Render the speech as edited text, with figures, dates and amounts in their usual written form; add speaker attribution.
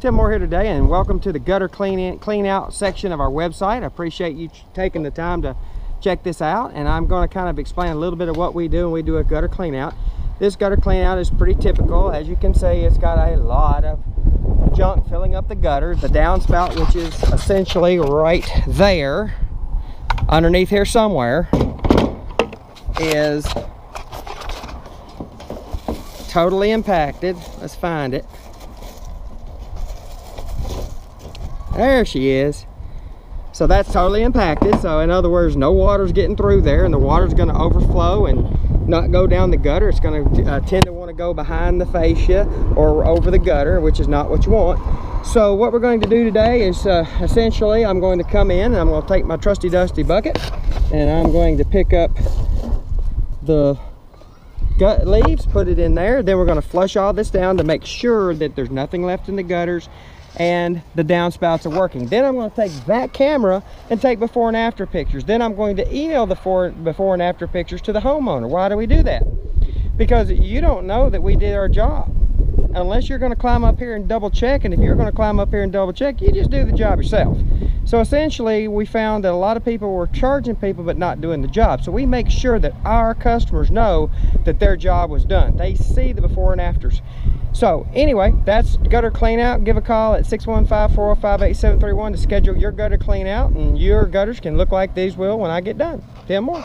Speaker 1: Tim Moore here today, and welcome to the gutter clean out section of our website. I appreciate you taking the time to check this out, and I'm going to kind of explain a little bit of what we do when we do a gutter clean out. This gutter clean out is pretty typical. As you can see, it's got a lot of junk filling up the gutter. The downspout, which is essentially right there underneath here somewhere, is totally impacted. Let's find it. There she is. So that's totally impacted. So in other words, no water's getting through there, and the water's going to overflow and not go down the gutter. It's going to tend to want to go behind the fascia or over the gutter, which is not what you want. So what we're going to do today is essentially I'm going to come in and I'm going to take my trusty dusty bucket and I'm going to pick up the gut leaves, put it in there. Then we're going to flush all this down to make sure that there's nothing left in the gutters and the downspouts are working. Then I'm going to take that camera and take before and after pictures. Then I'm going to email the before and after pictures to the homeowner. Why do we do that? Because you don't know that we did our job unless you're going to climb up here and double check. And if you're going to climb up here and double check, you just do the job yourself. So essentially we found that a lot of people were charging people but not doing the job. So we make sure that our customers know that their job was done. They see the before and afters. So anyway, that's gutter clean out. Give a call at 615-405-8731 to schedule your gutter clean out, and your gutters can look like these will when I get done. Tim Moore.